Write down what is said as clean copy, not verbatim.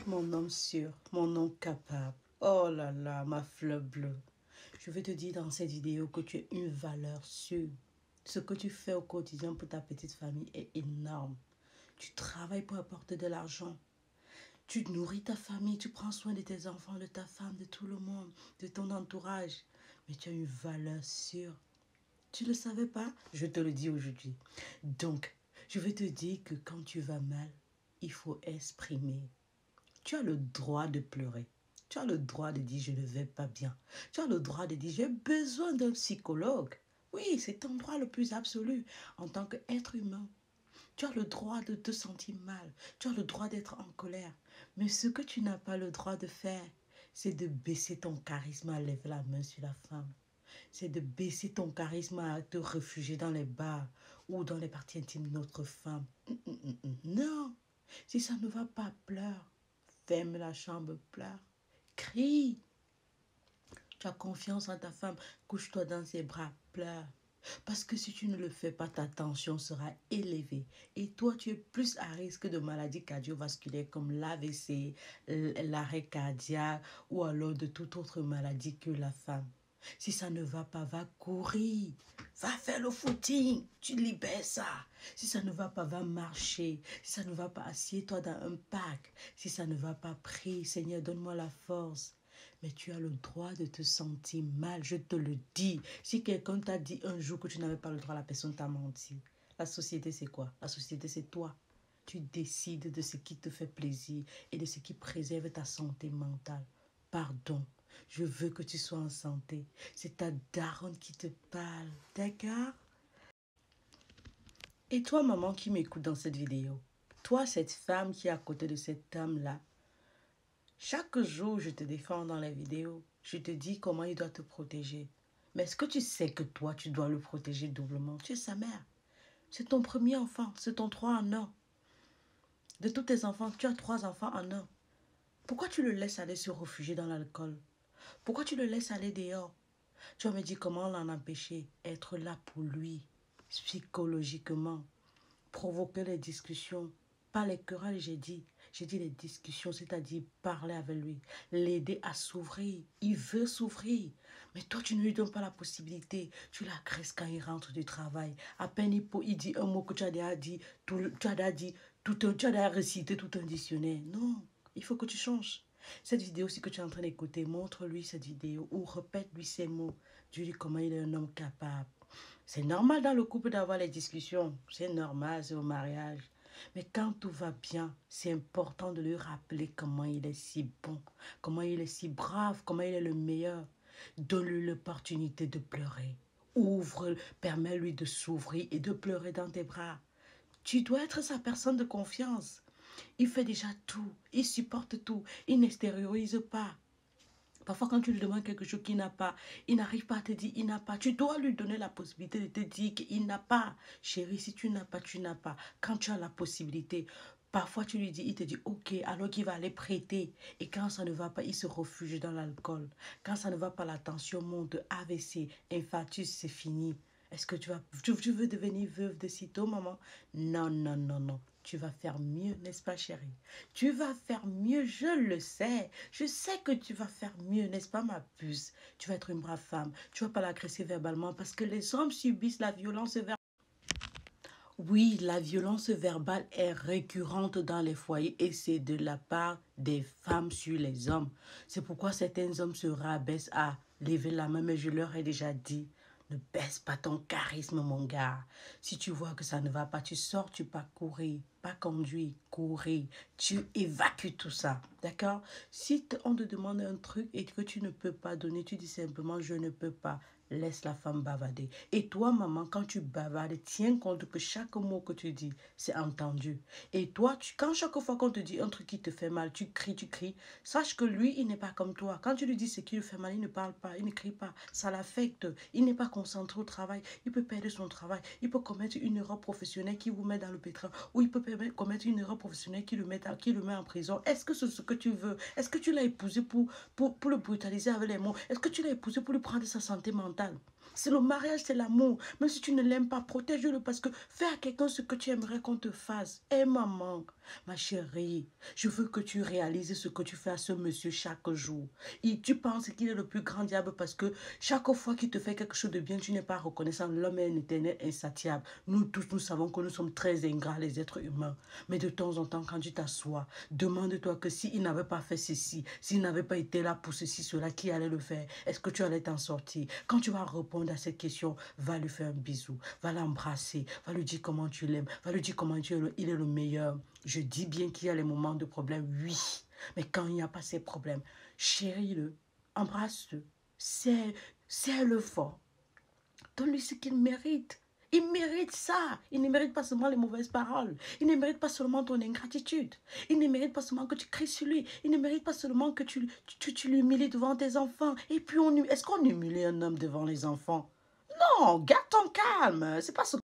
Mon homme sûr, mon homme capable. Oh là là, ma fleur bleue. Je vais te dire dans cette vidéo que tu es une valeur sûre. Ce que tu fais au quotidien pour ta petite famille est énorme. Tu travailles pour apporter de l'argent. Tu nourris ta famille, tu prends soin de tes enfants, de ta femme, de tout le monde, de ton entourage. Mais tu as une valeur sûre. Tu ne le savais pas? Je te le dis aujourd'hui. Donc, je vais te dire que quand tu vas mal, il faut exprimer. Tu as le droit de pleurer. Tu as le droit de dire je ne vais pas bien. Tu as le droit de dire j'ai besoin d'un psychologue. Oui, c'est ton droit le plus absolu en tant qu'être humain. Tu as le droit de te sentir mal. Tu as le droit d'être en colère. Mais ce que tu n'as pas le droit de faire, c'est de baisser ton charisme à lever la main sur la femme. C'est de baisser ton charisme à te réfugier dans les bars ou dans les parties intimes de notre femme. Non, si ça ne va pas, pleure. Ferme la chambre, pleure, crie. Tu as confiance en ta femme, couche-toi dans ses bras, pleure. Parce que si tu ne le fais pas, ta tension sera élevée. Et toi, tu es plus à risque de maladies cardiovasculaires comme l'AVC, l'arrêt cardiaque ou alors de toute autre maladie que la femme. Si ça ne va pas, va courir. Va faire le footing. Tu libères ça. Si ça ne va pas, va marcher. Si ça ne va pas, assieds-toi dans un parc. Si ça ne va pas, prie. Seigneur, donne-moi la force. Mais tu as le droit de te sentir mal, je te le dis. Si quelqu'un t'a dit un jour que tu n'avais pas le droit, la personne t'a menti. La société, c'est quoi? La société, c'est toi. Tu décides de ce qui te fait plaisir et de ce qui préserve ta santé mentale. Pardon, je veux que tu sois en santé. C'est ta daronne qui te parle, d'accord? Et toi, maman qui m'écoute dans cette vidéo, toi, cette femme qui est à côté de cet homme-là, chaque jour, je te défends dans les vidéos. Je te dis comment il doit te protéger. Mais est-ce que tu sais que toi, tu dois le protéger doublement? Tu es sa mère. C'est ton premier enfant. C'est ton 3 en un. De tous tes enfants, tu as 3 enfants en un. Pourquoi tu le laisses aller se réfugier dans l'alcool? Pourquoi tu le laisses aller dehors? Tu vas me dire comment l'en empêcher? Être là pour lui, psychologiquement. Provoquer les discussions. Pas les querelles, j'ai dit. J'ai dit les discussions, c'est-à-dire parler avec lui, l'aider à s'ouvrir. Il veut s'ouvrir. Mais toi, tu ne lui donnes pas la possibilité. Tu l'agresses quand il rentre du travail. À peine il dit un mot que tu as déjà dit, tu as déjà récité tout un dictionnaire. Non, il faut que tu changes. Cette vidéo, si que tu es en train d'écouter, montre-lui cette vidéo ou répète-lui ces mots. Dis-lui comment il est un homme capable. C'est normal dans le couple d'avoir les discussions. C'est normal, c'est au mariage. Mais quand tout va bien, c'est important de lui rappeler comment il est si bon, comment il est si brave, comment il est le meilleur. Donne-lui l'opportunité de pleurer. Ouvre, permets-lui de s'ouvrir et de pleurer dans tes bras. Tu dois être sa personne de confiance. Il fait déjà tout, il supporte tout, il n'extériorise pas. Parfois, quand tu lui demandes quelque chose qu'il n'a pas, il n'arrive pas à te dire il n'a pas. Tu dois lui donner la possibilité de te dire qu'il n'a pas. Chérie, si tu n'as pas, tu n'as pas. Quand tu as la possibilité, parfois tu lui dis, il te dit ok, alors qu'il va aller prêter. Et quand ça ne va pas, il se refugie dans l'alcool. Quand ça ne va pas, la tension monte, AVC, infarctus, c'est fini. Est-ce que tu veux devenir veuve de sitôt, maman? Non, non, non, non. Tu vas faire mieux, n'est-ce pas, chérie? Tu vas faire mieux, je le sais. Je sais que tu vas faire mieux, n'est-ce pas, ma puce? Tu vas être une brave femme. Tu ne vas pas l'agresser verbalement parce que les hommes subissent la violence verbale. Oui, la violence verbale est récurrente dans les foyers et c'est de la part des femmes sur les hommes. C'est pourquoi certains hommes se rabaissent à lever la main, mais je leur ai déjà dit, ne baisse pas ton charisme, mon gars. Si tu vois que ça ne va pas, tu sors, tu pars courir, pas conduire, courir. Tu évacues tout ça, d'accord? Si on te demande un truc et que tu ne peux pas donner, tu dis simplement, je ne peux pas. Laisse la femme bavarder. Et toi, maman, quand tu bavardes, tiens compte que chaque mot que tu dis, c'est entendu. Et toi, quand chaque fois qu'on te dit un truc qui te fait mal, tu cries, sache que lui, il n'est pas comme toi. Quand tu lui dis ce qui lui fait mal, il ne parle pas, il ne crie pas. Ça l'affecte. Il n'est pas concentré au travail. Il peut perdre son travail. Il peut commettre une erreur professionnelle qui vous met dans le pétrin. Ou il peut commettre une erreur professionnelle qui le met en prison. Est-ce que c'est ce que tu veux? Est-ce que tu l'as épousé pour le brutaliser avec les mots? Est-ce que tu l'as épousé pour lui prendre sa santé mentale? C'est le mariage, c'est l'amour. Même si tu ne l'aimes pas, protège-le parce que fais à quelqu'un ce que tu aimerais qu'on te fasse. Eh maman, ma chérie, je veux que tu réalises ce que tu fais à ce monsieur chaque jour. Tu penses qu'il est le plus grand diable parce que chaque fois qu'il te fait quelque chose de bien, tu n'es pas reconnaissant. L'homme est un éternel insatiable. Nous tous, nous savons que nous sommes très ingrats, les êtres humains. Mais de temps en temps, quand tu t'assois, demande-toi que s'il n'avait pas fait ceci, s'il n'avait pas été là pour ceci, cela, qui allait le faire? Est-ce que tu allais t'en sortir? Quand tu vas répondre à cette question, va lui faire un bisou, va l'embrasser, va lui dire comment tu l'aimes, va lui dire comment il est le meilleur. Je dis bien qu'il y a les moments de problème, oui. Mais quand il n'y a pas ces problèmes, chéris-le, embrasse-le, serre-le fort. Donne-lui ce qu'il mérite. Il mérite ça. Il ne mérite pas seulement les mauvaises paroles. Il ne mérite pas seulement ton ingratitude. Il ne mérite pas seulement que tu cries sur lui. Il ne mérite pas seulement que tu l'humilies devant tes enfants. Et puis, est-ce qu'on humilie un homme devant les enfants? Non, garde ton calme. C'est pas ce